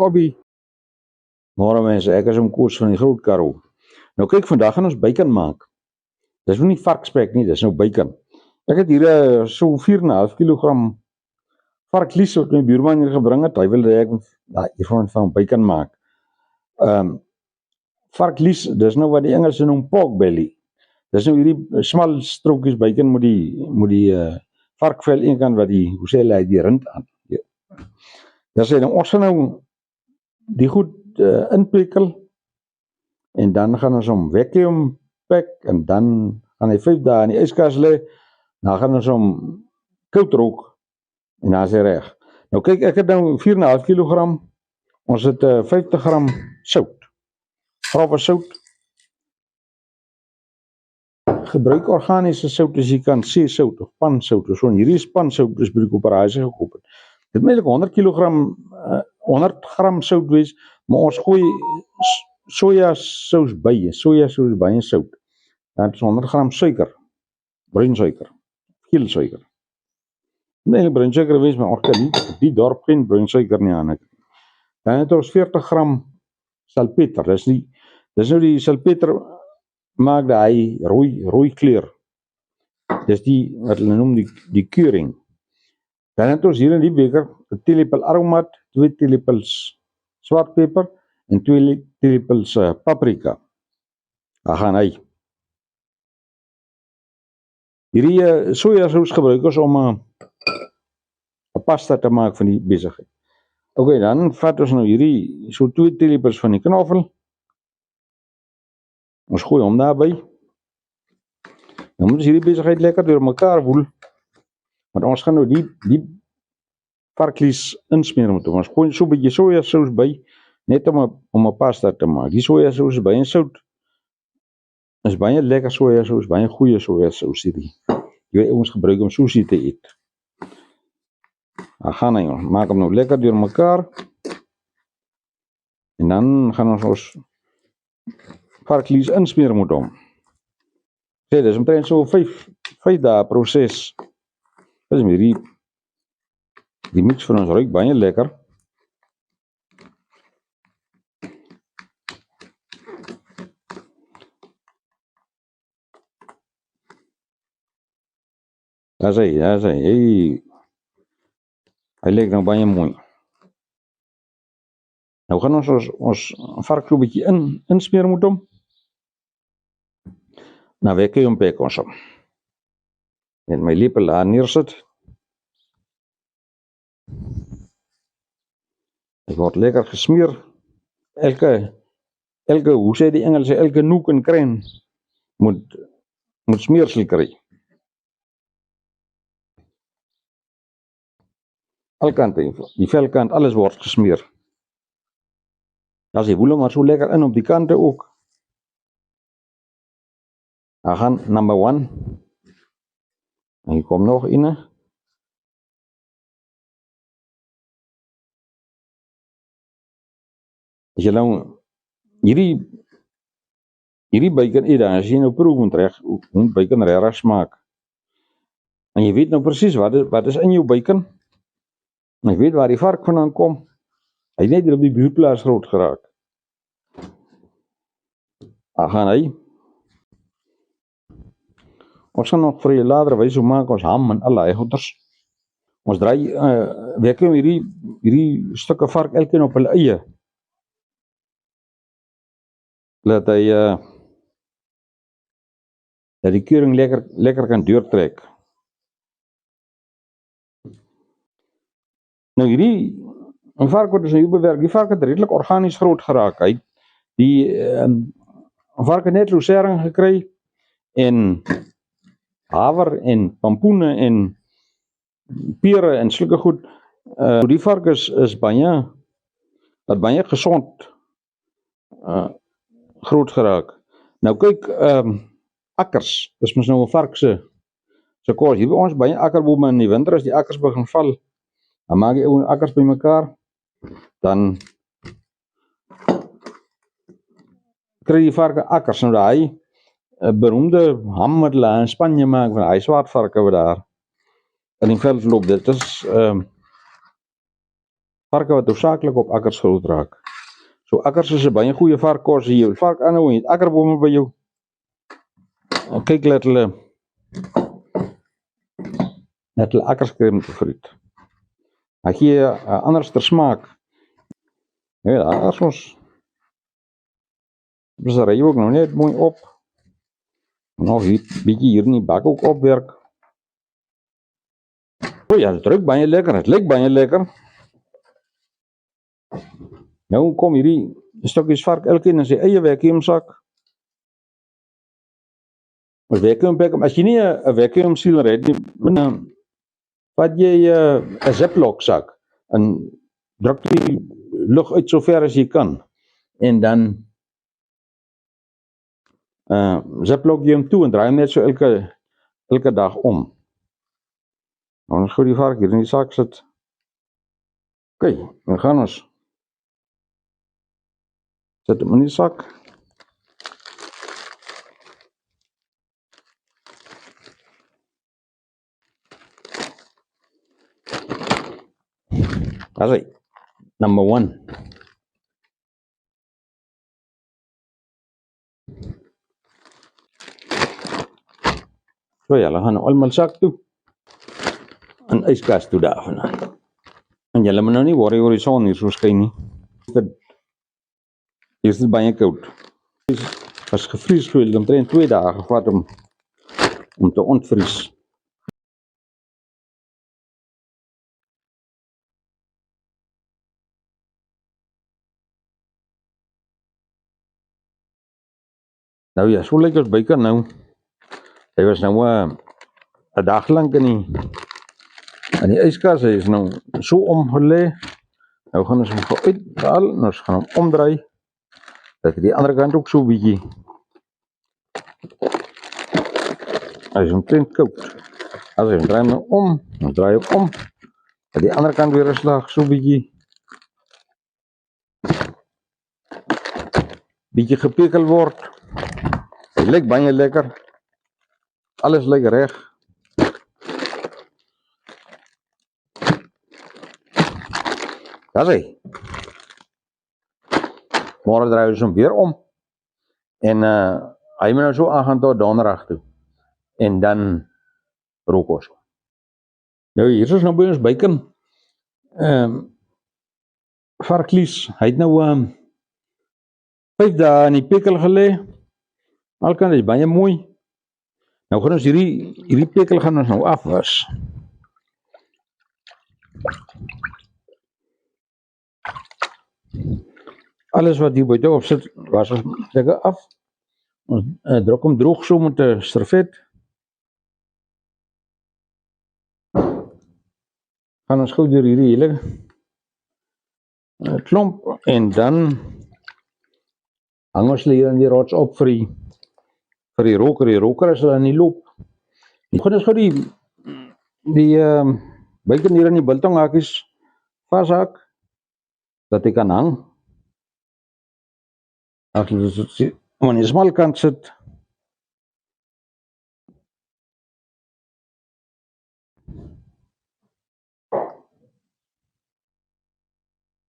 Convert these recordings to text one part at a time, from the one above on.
Hobby. Môre mense, ek is om Koos van die Groot Karoo. Nou kyk, vandag gaan ons bacon maak. Dis nou nie varkspek nie, dis nou bacon. Ek het hier so 4,5 kilogram varklies wat my buurman hier gebring het. Hy wil dat ek hiervan van bacon maak. Varklies, dis nou wat die Engelse noem pork belly. Dis nou hierdie smal strokies bacon met die varkvel eenkant wat die, hoe sê hulle, die rind aan. Dis nou, ons gaan nou die goed inpekel en dan gaan ons hom vacuum pack en dan gaan hy 5 dae in die yskas lê. Dan gaan ons hom koud rook en dan is hy reg. Nou kyk, ek het nou 4,5 kilogram. Ons het 50 gram sout. Grove sout. Gebruik organiese sout as jy kan, seesout of pansout. So hierdie is pansout, dis by die koöperasie gekoop het. Dit moet 100 kilogram 100 gram sout wees, maar ons gooi sojasous by, sojasous by en sout. Dan is 100 gram suiker, bruin suiker, geel suiker. Nee, bruin suiker wees, maar ons kan die dorp geen bruin suiker nie aan het. Dan het ons 40 gram salpeter, dis nou die salpeter maak dat hy rooi kleur. Dis die, wat hulle noem die keuring. Dan het ons hier in die beker 'n teelepel aromat, 2 teelepels swartpeper en 2 teelepels paprika. Daar gaan hy. Hierdie sojasous gebruik ons om 'n pasta te maak van die besigheid. Ok, dan vat ons nou hierdie so 2 teelepels van die knoffel. Ons gooi hom daarby. Dan moet ons hierdie besigheid lekker deur mekaar woel. Want ons gaan nou die varklies insmeer met hom. Ons gooi so 'n bietjie sojasous by, net om 'n pasta te maak. Die sojasous by en sout is baie lekker sojasous, baie goeie sojasous hierdie. Ons gebruik om sushi te eet. Dan gaan hy, ons maak hom nou lekker deur mekaar. En dan gaan ons varklies insmeer met hom. Sê, dis omtrent so 5 dae proses. Dis die mix van ons ruik baie lekker. Daar is hy. Hy lyk nou baie mooi. Nou gaan ons vark so 'n bietjie insmeer met hom. Nou vacuum pack ons hom. En my lepel daar neersit. Dit word lekker gesmeer. Elke, hoe sê die Engelse, elke noek en kran moet smeersel kry. Alkante, die velkant, alles word gesmeer. As die woele maar so lekker in op die kante ook. Dan gaan number 1. En hier kom nog in. As jy nou hierdie bacon eet, dan as jy nou proef hoe bacon regtig smaak. En jy weet nou presies wat is in jou bacon. En jy weet waar die vark vandaan kom. Hy het net hier op die buurplaas groot geraak. Dan gaan hy. Ons gaan nog vir julle later wys hoe maak ons ham en al die goeders. Ons draai vacuum hierdie stukke vark elkeen op hulle eie. Laat hy dat die keuring lekker kan deurtrek. Nou hierdie vark wat ons hier bewerk, die vark het redelik organies groot geraak. Die vark het net lucerne gekry en haver en pampoene en pere en sulke goed. Die vark is baie gesond groot geraak. Nou kyk, akkers, dis mos nou 'n vark se kos. Hier by ons baie akkerbome in die winter, as die akkers begin val, dan maak die ou akkers by mekaar, dan kry die varke akkers. Nou daai beroemde ham wat hulle in Spanje maak, van daai swart varke wat daar in die veld loop, dit is varke wat hoofsaaklik op akkers groot raak. So akkers is 'n baie goeie varkkos as jy vark aanhou en akkerbome by jou. Kyk laat hulle akkers kry om te vroet. Hy gee 'n anderster smaak. Ja, as ons ry ook nou net mooi op. Nog hier bietjie hier in die bak ook opwerk. O ja, dit ruik baie lekker, dit lyk baie lekker. Nou kom hierdie stukkies vark elkeen in sy eie vacuumsak. Ons vacuumpek, as jy nie 'n vacuum sealer het nie, vat jy 'n Ziploc sak en druk die lug uit so ver as jy kan en dan Ziploc jy hom toe en draai hom net so elke dag om. Ons gou die vark hier in die sak sit. OK, dan gaan ons sit hom in die sak. That's it. Number 1. So ja, hulle gaan almal sak toe. En yskas toe daarvan. En julle moet nou nie worry oor die son hier so skyn nie. Hier is dit baie koud. As gevries gewees, omtrent 2 dae gevat om te ontvries. Nou ja, so lyk ons byker nou. Hy was nou 'n dag lank in die yskas, hy is nou so omgelê. Nou gaan ons hom gou uithaal en ons gaan hom omdraai. Dat die ander kant ook so bietjie. Hy is omtrent koud. As hy draai hom om, dan draai hom om. Dat die ander kant weer 'n slag so bietjie gepekel word. Hy lyk baie lekker. Alles lyk reg. Daar hy. Môre draai ons hom weer om. En hy moet nou so aangaan tot donderdag toe. En dan rook ons. Nou hier is nou by ons bacon. Varklies, hy het nou 5 dae in die pekel gelê. Alkant is baie mooi. Nou gaan ons hierdie pekel gaan ons nou afwas. Alles wat hier buite op sit, was ons lekker af. Ons druk hom droog so met 'n servet. Gaan ons gou deur hierdie hele klomp en dan hang ons hier in die rots op vir die roker. Die roker is hulle in die loop. Ek gaan ons gou die bacon hier in die biltonghakies vashak dat hy kan hang. As jy aan die smal kant sit,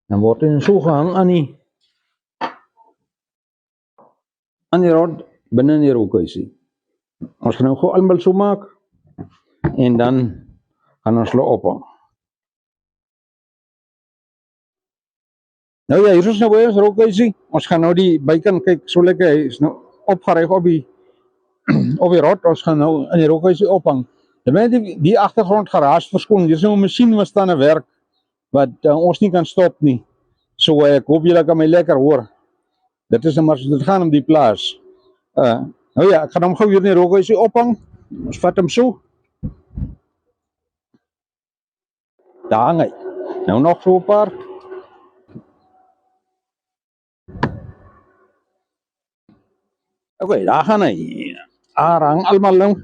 dan word hy so gehang aan die rod binne in die rookhuisie. Ons gaan nou gou almal so maak en dan gaan ons hulle ophang. Nou ja, hier is nou by ons rookhuisie. Ons gaan nou die bacon kyk, so lekker, hy is nou opgerig op die rod. Ons gaan nou in die rookhuisie ophang. Dan moet die agtergrond geraas verskoon. Hier is nou 'n masjien wat staan aan werk wat ons nie kan stop nie. So ek hoop julle kan my lekker hoor. Dit is maar so dit gaan om die plaas. Nou ja, ek gaan hom gou hier in die rookhuisie ophang. Ons vat hom so. Daar hang hy. Nou nog so 'n paar. OK, daar gaan hy. Hang almal nou.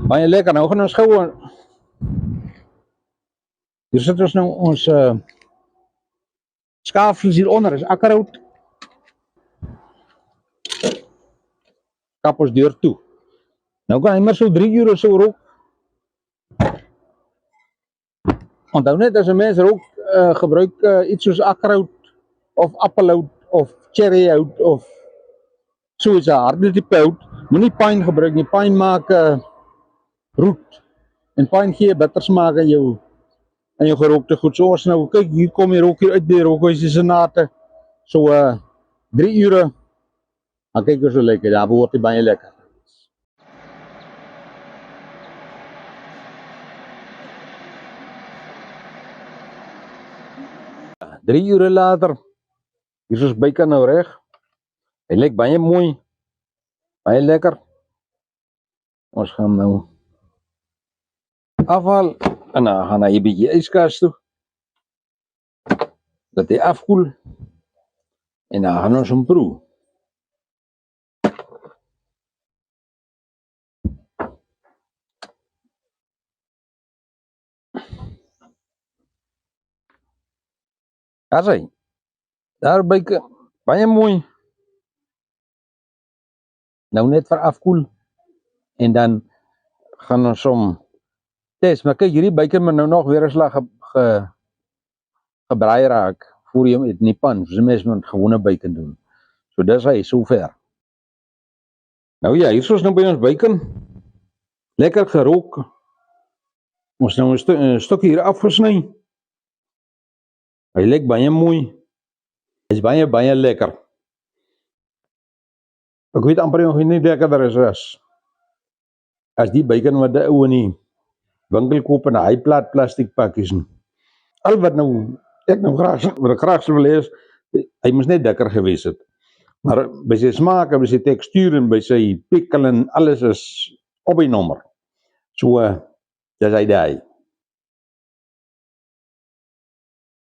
Baie lekker, nou gaan ons gou. Hier sit ons nou ons skafels hieronder, is akkerhout. Kap ons deur toe. Nou kan hy maar so 3 ure so rook. Onthou net as 'n mens rook gebruik iets soos akkerhout of appelhout of cherryhout of so iets 'n harde tipe hout, moenie pine gebruik nie. Pine maak roet en pine gee bitter smaak aan jou gerookte goed. So as nou kyk, hier kom die rook hier uit die rookhuis se nate. So 3 ure. Maar kyk hoe so lyk dit. Daar word dit baie lekker. Ja, 3 ure later. Hier is ons bacon nou reg. Hy lyk baie mooi. Baie lekker. Ons gaan nou afhaal en dan gaan hy 'n bietjie yskas toe. Dat hy afkoel. En dan gaan ons hom proe. As hy. Daar bacon. Baie mooi. Nou net vir afkoel. En dan gaan ons hom test. Maar kyk, hierdie bacon moet nou nog weer 'n slag gebraai raak voor jy hom eet in die pan. Soos mense met gewone bacon doen. So dis hy sover. Nou ja, hier is ons nou by ons bacon. Lekker gerook. Ons nou 'n stukkie hier afgesny. Hy lyk baie mooi. Hy's baie lekker. Ek weet amper nog nie lekkerder is as die bacon wat die ou in die winkel koop in 'n hy plat plastiek pakkies. Al wat nou ek nou graag sou wil hê is hy moes net dikker gewees het. Maar by sy smaak en by sy tekstuur en by sy pikkel en alles is op die nommer. So dis hy daai.